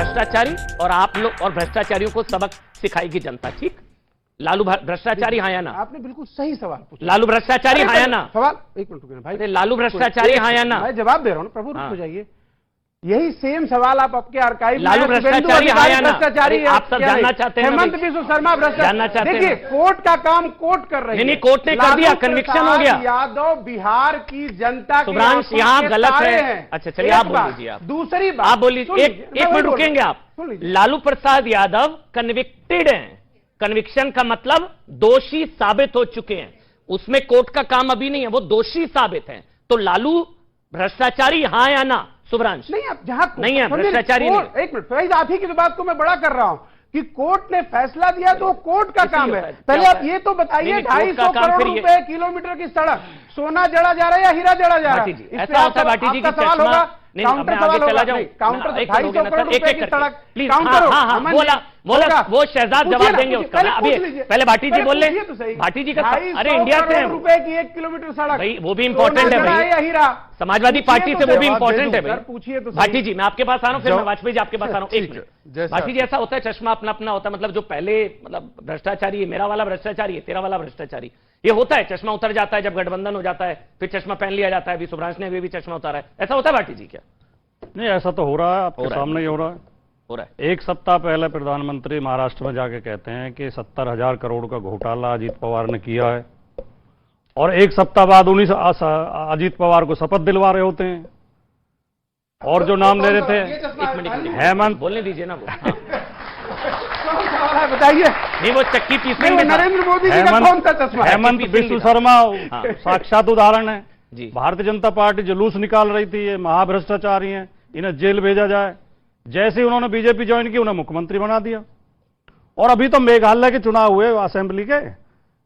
भ्रष्टाचारी और आप लोग और भ्रष्टाचारियों को सबक सिखाएगी जनता। ठीक, लालू भ्रष्टाचारी हाँ या ना? आपने बिल्कुल सही सवाल पूछा। लालू भ्रष्टाचारी हाँ या ना? सवाल एक मिनट रुकिए भाई। अरे लालू भ्रष्टाचारी हाँ या ना? मैं जवाब दे रहा हूँ प्रभु, रुक हो जाइए। यही सेम सवाल आप आपके आर्काइव लालू भ्रष्टाचारी हाँ या ना? भ्रष्टाचारी आप सब जानना चाहते हैं? हेमंत बिस्व शर्मा जानना चाहते हैं? देखिए कोर्ट का काम कोर्ट कर रही है। नहीं, कोर्ट ने कर दिया, कन्विक्शन हो गया। यादव बिहार की जनता की सुब्रांश यहाँ गलत है। अच्छा चलिए आप बोल लीजिए। आप दूसरी बात आप बोलिए, एक मिनट रुकेंगे आप। लालू प्रसाद यादव कन्विक्टेड हैं। कन्विक्शन का मतलब दोषी साबित हो चुके हैं, उसमें कोर्ट का काम अभी नहीं है, वो दोषी साबित हैं। तो लालू भ्रष्टाचारी हाँ या ना? सुब्रांश नहीं, आप जहां नहीं है भ्रष्टाचारी नहीं। एक मिनट फैज, आप ही की बात को मैं बड़ा कर रहा हूं कि कोर्ट ने फैसला दिया तो कोर्ट का काम है। पहले आप ये तो बताइए 250 करोड़ रुपए किलोमीटर की सड़क, सोना जड़ा जा रहा है या हीरा जड़ा जा रहा है? ऐसा होता है भाटी जी की सवाल होगा, काउंटर सवाल चला जाऊं। काउंटर 250 करोड़ रुपए की सड़क, प्लीज। काउंटर बोला वो शहजाद जवाब देंगे उसका। अभी पहले भाटी जी बोल ले। भाटी जी का अरे इंडिया से रुपए की 1 किलोमीटर सड़क भाई, वो भी इंपॉर्टेंट है भाई। हीरा समाजवादी पार्टी से वो भी इंपॉर्टेंट है भाई। पूछिए तो भाटी जी मैं आपके पास आ रहा हूं, फिर मैं वाजपेयी जी आपके पास आ रहा हूं। एक मिनट भाटी जी, ऐसा होता है चश्मा अपना अपना होता है, मतलब जो पहले मतलब भ्रष्टाचारी है, मेरा वाला भ्रष्टाचारी है, तेरा वाला भ्रष्टाचारी, ये होता है। चश्मा उतर जाता है जब गठबंधन हो जाता है, फिर चश्मा पहन लिया जाता है। अभी सुब्रांश ने भी चश्मा उतारा है, ऐसा होता है भाटी जी क्या? नहीं, ऐसा तो हो रहा है, आपके सामने ही हो रहा है। एक सप्ताह पहले प्रधानमंत्री महाराष्ट्र में जाके कहते हैं कि 70,000 करोड़ का घोटाला अजीत पवार ने किया है, और एक सप्ताह बाद उन्हीं अजीत पवार को शपथ दिलवा रहे होते हैं। और जो नाम ले रहे थे हेमंत, बोलने दीजिए ना वो। बताइए। नहीं वो चक्की पीसने में नरेंद्र मोदी जी का कौन सा चश्मा? हेमंत बिस्व शर्मा साक्षात उदाहरण है। भारतीय जनता पार्टी जुलूस निकाल रही थी, ये महाभ्रष्टाचारी हैं, इन्हें जेल भेजा जाए। जैसे ही उन्होंने बीजेपी ज्वाइन की, उन्हें मुख्यमंत्री बना दिया। और अभी तो मेघालय के चुनाव हुए असेंबली के,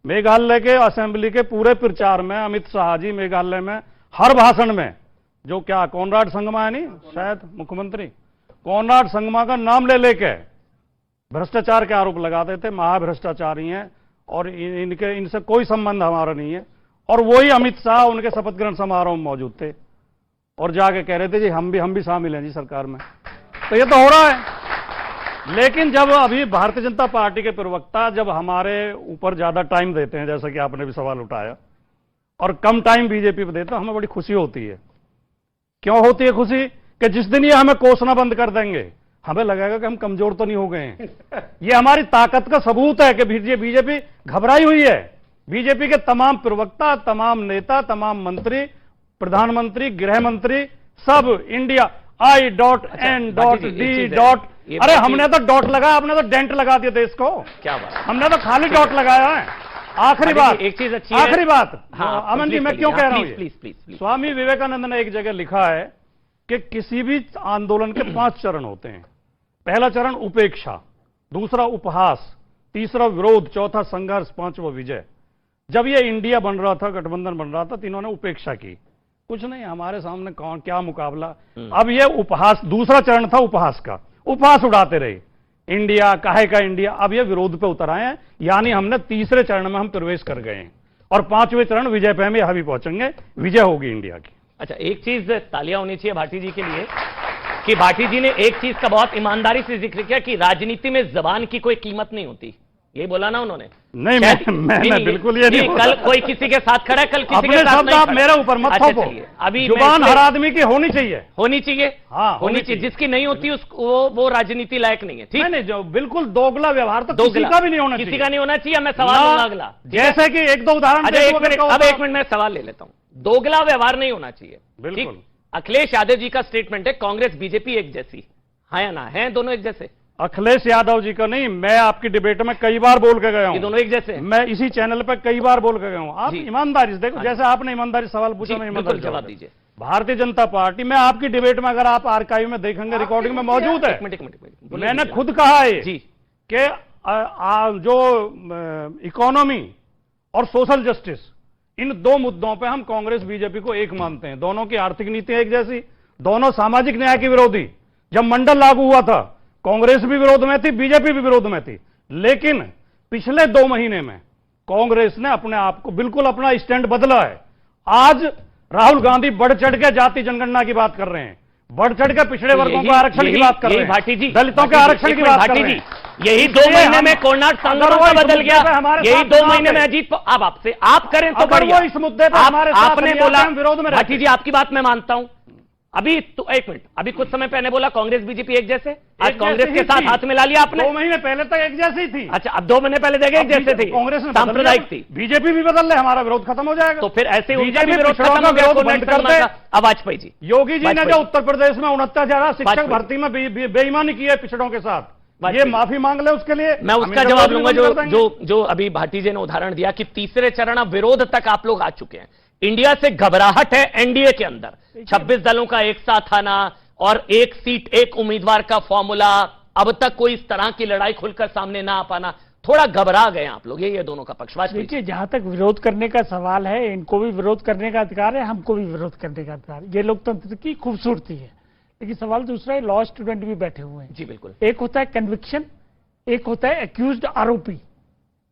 मेघालय के असेंबली के पूरे प्रचार में अमित शाह जी मेघालय में हर भाषण में जो क्या कॉनराड संगमा है, नहीं शायद मुख्यमंत्री कॉनराड संगमा का नाम ले लेके भ्रष्टाचार के आरोप लगाते थे, महाभ्रष्टाचारी हैं और इनसे कोई संबंध हमारा नहीं है। और वही अमित शाह उनके शपथ ग्रहण समारोह में मौजूद थे और जाके कह रहे थे जी हम भी शामिल हैं जी सरकार में। तो ये तो हो रहा है। लेकिन जब अभी भारतीय जनता पार्टी के प्रवक्ता जब हमारे ऊपर ज्यादा टाइम देते हैं, जैसा कि आपने भी सवाल उठाया, और कम टाइम बीजेपी पे देते हैं, हमें बड़ी खुशी होती है। क्यों होती है खुशी? कि जिस दिन ये हमें कोसना बंद कर देंगे, हमें लगेगा कि हम कमजोर तो नहीं हो गए हैं। ये हमारी ताकत का सबूत है कि बीजेपी घबराई हुई है। बीजेपी के तमाम प्रवक्ता, तमाम नेता, तमाम मंत्री, प्रधानमंत्री, गृह मंत्री, सब इंडिया I.N.D. अरे हमने तो डॉट लगाया, आपने तो डेंट लगा दिया देश को। क्या बात? हमने तो खाली डॉट लगाया है। आखिरी बात, एक चीज अच्छी आखिरी बात, हाँ, अमन जी मैं क्यों कह रहा हूं? प्लीज। स्वामी विवेकानंद ने एक जगह लिखा है कि किसी भी आंदोलन के 5 चरण होते हैं। पहला चरण उपेक्षा, दूसरा उपहास, तीसरा विरोध, चौथा संघर्ष, पांचवा विजय। जब ये इंडिया बन रहा था, गठबंधन बन रहा था, तो इन्होंने उपेक्षा की, कुछ नहीं हमारे सामने कौन क्या मुकाबला। अब ये उपहास, दूसरा चरण था उपहास का, उपहास उड़ाते रहे, इंडिया काहे का इंडिया। अब ये विरोध पे उतर आए हैं, यानी हमने तीसरे चरण में हम प्रवेश कर गए हैं और 5वें चरण विजय पे हम यहाँ भी पहुंचेंगे, विजय होगी इंडिया की। अच्छा, एक चीज तालियां होनी चाहिए भाटी जी के लिए कि भाटी जी ने एक चीज का बहुत ईमानदारी से जिक्र किया कि राजनीति में जबान की कोई कीमत नहीं होती। ये बोला ना उन्होंने? नहीं, मैं बिल्कुल ये नहीं। कल कोई किसी के साथ खड़ा है, कल किसी के साथ नहीं। आप मेरे ऊपर मत थोपो। अभी जुबान हर आदमी की होनी चाहिए, हाँ होनी चाहिए। जिसकी नहीं होती वो राजनीति लायक नहीं है। ठीक नहीं, जो बिल्कुल दोगला व्यवहार तो किसी का भी नहीं होना चाहिए, किसी का नहीं होना चाहिए। मैं सवाल लूंगा अगला, जैसे कि 1-2 उदाहरण। अब 1 मिनट में सवाल ले लेता हूं। दोगला व्यवहार नहीं होना चाहिए, बिल्कुल। अखिलेश यादव जी का स्टेटमेंट है कांग्रेस बीजेपी एक जैसी, हाँ या ना? है दोनों एक जैसे? अखिलेश यादव जी का नहीं, मैं आपकी डिबेट में कई बार बोल के गया हूं, दोनों एक जैसे। मैं इसी चैनल पर कई बार बोल के गया हूं। आप ईमानदारी से देखो, जैसे आपने ईमानदारी सवाल पूछा, मैं ईमानदारी जवाब दीजिए। भारतीय जनता पार्टी, मैं आपकी डिबेट में, अगर आप आर्काइव में देखेंगे, रिकॉर्डिंग में मौजूद है, मैंने खुद कहा है कि जो इकोनॉमी और सोशल जस्टिस, इन 2 मुद्दों पर हम कांग्रेस बीजेपी को एक मानते हैं। दोनों की आर्थिक नीति एक जैसी, दोनों सामाजिक न्याय की विरोधी। जब मंडल लागू हुआ था, कांग्रेस भी विरोध में थी, बीजेपी भी विरोध में थी, लेकिन पिछले 2 महीने में कांग्रेस ने अपने आप को बिल्कुल अपना स्टैंड बदला है। आज राहुल गांधी बढ़ चढ़ के जाति जनगणना की बात कर रहे हैं, बढ़ चढ़ कर पिछड़े वर्गों को आरक्षण की बात कर रहे हैं, भाटी जी, दलितों के आरक्षण की बात कर रहे हैं। यही 2 महीने में कोर्नाट संगठन बदल गया, यही 2 महीने में अजीत अब आपसे आप करें तो बढ़िया। इस मुद्दे पर हमारे आपने बोला विरोध में, भाटी जी आपकी बात मैं मानता हूं, अभी तो एक मिनट, अभी कुछ समय पहले बोला कांग्रेस बीजेपी एक जैसे, आज कांग्रेस के साथ हाथ मिला लिया आपने। 2 महीने पहले तक एक जैसी थी। अच्छा, अब 2 महीने पहले देखे एक जैसे थी, कांग्रेस में सांप्रदायिक थी, बीजेपी भी बदल ले, हमारा विरोध खत्म हो जाएगा। तो फिर ऐसे उनका भी विरोध खत्म हो गया बंद कर दे। अब वाजपेयी जी, योगी जी ने जो उत्तर प्रदेश में 69,000 शिक्षक भर्ती में बेईमानी की है पिछड़ों के साथ, ये माफी मांग ले उसके लिए। मैं उसका जवाब लूंगा जो अभी भाटी जी ने उदाहरण दिया कि तीसरे चरण विरोध तक आप लोग आ चुके हैं। इंडिया से घबराहट है एनडीए के अंदर, 26 दलों का एक साथ आना और एक सीट एक उम्मीदवार का फॉर्मूला, अब तक कोई इस तरह की लड़ाई खुलकर सामने ना आ पाना, थोड़ा घबरा गए आप लोग। ये दोनों का पक्षपात। देखिए, जहां तक विरोध करने का सवाल है, इनको भी विरोध करने का अधिकार है, हमको भी विरोध करने का अधिकार है, ये लोकतंत्र की खूबसूरती है। लेकिन सवाल दूसरा है, लॉ स्टूडेंट भी बैठे हुए हैं। जी बिल्कुल। एक होता है कन्विक्शन, एक होता है एक्यूज्ड आरोपी,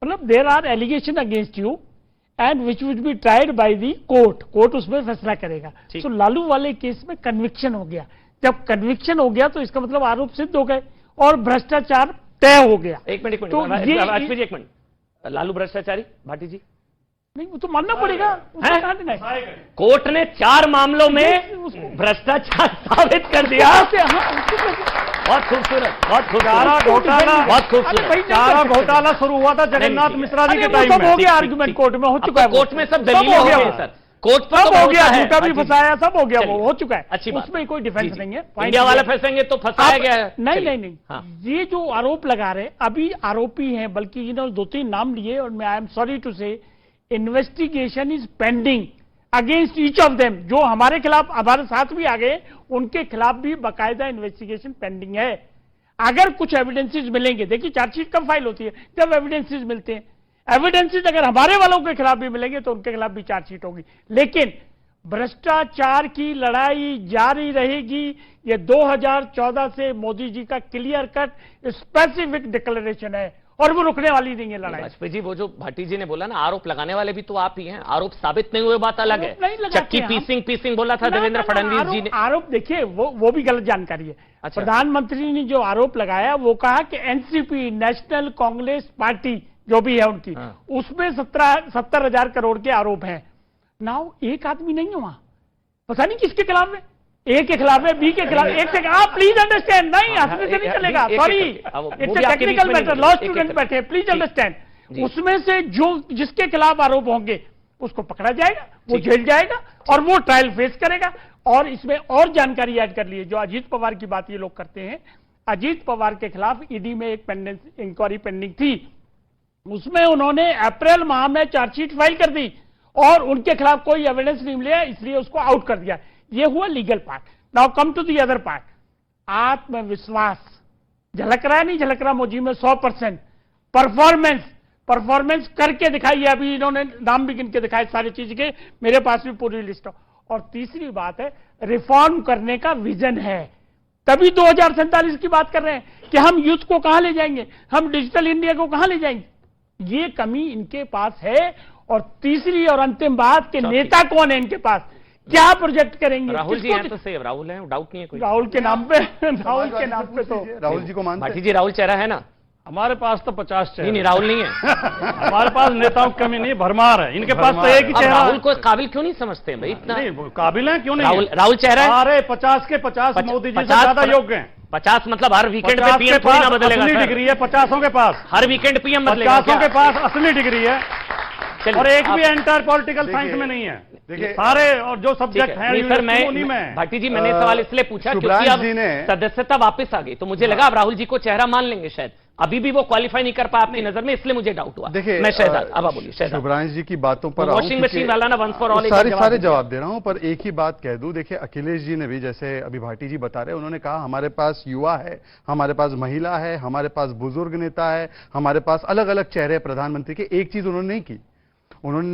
मतलब there are allegation against you and which will be tried by the court, court उसमें फैसला करेगा। तो लालू वाले केस में कन्विक्शन हो गया, जब कन्विक्शन हो गया तो इसका मतलब आरोप सिद्ध हो गए और भ्रष्टाचार तय हो गया। एक मिनट तो वाजपेयी, एक मिनट, लालू भ्रष्टाचारी, भाटी जी नहीं, वो तो मानना पड़ेगा। कोर्ट ने 4 मामलों में भ्रष्टाचार साबित कर दिया। बहुत खूबसूरत, बहुत खूबसूरत घोटाला, बहुत खूबसूरत। चारा घोटाला शुरू हुआ था जगन्नाथ मिश्रा जी के टाइम में। हो गया आर्गुमेंट, कोर्ट में हो चुका है, कोर्ट में सब दलीलें हो गई सर, कोर्ट पर सब हो गया, झूठा भी फंसाया, सब हो गया, वो हो चुका है, अच्छी बात, उसमें कोई डिफेंस नहीं है। इंडिया वाले फंसेंगे तो फंसाया गया है। नहीं, ये जो आरोप लगा रहे अभी आरोपी हैं, बल्कि इन्होंने 2-3 नाम लिए और मैं आई एम सॉरी टू से investigation is pending against each of them. जो हमारे खिलाफ हमारे साथ भी आ गए, उनके खिलाफ भी बाकायदा इन्वेस्टिगेशन पेंडिंग है। अगर कुछ एविडेंसेस मिलेंगे, देखिए चार्जशीट कब फाइल होती है, जब एविडेंसेस मिलते हैं। एविडेंसेस अगर हमारे वालों के खिलाफ भी मिलेंगे तो उनके खिलाफ भी चार्जशीट होगी। लेकिन भ्रष्टाचार की लड़ाई जारी रहेगी, ये 2014 से मोदी जी का क्लियर कट स्पेसिफिक डिक्लेरेशन है और वो रुकने वाली नहीं है लड़ाई। वाजपेयी जी, वो जो भाटी जी ने बोला ना, आरोप लगाने वाले भी तो आप ही हैं, आरोप साबित नहीं हुए बात अलग है। चक्की पीसिंग बोला था देवेंद्र फडणवीस जी ने। आरोप देखिए, वो भी गलत जानकारी है। अच्छा। प्रधानमंत्री ने जो आरोप लगाया वो कहा कि एनसीपी, नेशनल कांग्रेस पार्टी जो भी है उनकी, उसमें 70,000 करोड़ के आरोप हैं। नाउ एक आदमी नहीं है वहां, पता नहीं किसके खिलाफ है, ए के खिलाफ है, बी के खिलाफ, एक से आप प्लीज अंडरस्टैंड, नहीं हंसने से नहीं चलेगा, sorry it's a technical matter, law student बैठे, प्लीज अंडरस्टैंड। उसमें से जो जिसके खिलाफ आरोप होंगे उसको पकड़ा जाएगा, वो जेल जाएगा और वो ट्रायल फेस करेगा। और इसमें और जानकारी ऐड कर ली, जो अजीत पवार की बात ये लोग करते हैं, अजीत पवार के खिलाफ ईडी में एक इंक्वायरी पेंडिंग थी, उसमें उन्होंने अप्रैल माह में चार्जशीट फाइल कर दी और उनके खिलाफ कोई एविडेंस नहीं मिला, इसलिए उसको आउट कर दिया। ये हुआ legal part. Now come to the other part, आत्मविश्वास झलक रहा है नहीं झलक रहा मोदी में 100%। परफॉर्मेंस करके दिखाई, अभी इन्होंने नाम भी गिन के दिखाए सारी चीज के, मेरे पास भी पूरी लिस्ट है। और तीसरी बात है, रिफॉर्म करने का विजन है, तभी 2047 की बात कर रहे हैं कि हम यूथ को कहां ले जाएंगे, हम डिजिटल इंडिया को कहां ले जाएंगे, ये कमी इनके पास है। और तीसरी और अंतिम बात कि नेता कौन है इनके पास, क्या प्रोजेक्ट करेंगे। राहुल जी हैं तो सही, राहुल हैं, डाउट नहीं है कोई। राहुल के नाम पे तो राहुल जी को मानते हैं। भाटी जी, राहुल चेहरा है ना हमारे पास तो 50 चेहरे। नहीं, राहुल नहीं है। हमारे पास नेताओं की कमी नहीं, भरमार है, इनके पास तो एक ही चेहरा। राहुल को काबिल क्यों नहीं समझते भाई इतना? नहीं, काबिल है क्यों नहीं? राहुल चेहरा है। अरे 50 के 50 मोदी जी से ज्यादा योग्य हैं। 50 मतलब हर वीकेंड पे पीएम थोड़ी ना बदलेगा। असली डिग्री है 50 के पास, हर वीकेंड पीएम बदलेगा। 50 के पास असली डिग्री है और एक भी एंटर पॉलिटिकल साइंस में नहीं है। देखिए सारे और जो सब्जेक्ट हैं सर, मैं भाटी जी, मैंने सवाल इसलिए पूछा क्योंकि अब सदस्यता वापस आ गई, तो मुझे लगा अब राहुल जी को चेहरा मान लेंगे शायद। अभी भी वो क्वालिफाई नहीं कर पाया अपनी नजर में, इसलिए मुझे डाउट हुआ। देखिए, मैं शहजाद, अब आप बोलिए शहजाद। शुभ्रांश जी की बातों पर वॉशिंग मशीन वाला ना वंस फॉर ऑल सारे जवाब दे रहा हूं, पर एक ही बात कह दूं। देखिए, अखिलेश जी ने भी, जैसे अभी भाटी जी बता रहे, उन्होंने कहा हमारे पास युवा है, हमारे पास महिला है, हमारे पास बुजुर्ग नेता है, हमारे पास अलग अलग चेहरे प्रधानमंत्री के। एक चीज उन्होंने नहीं की, उन्होंने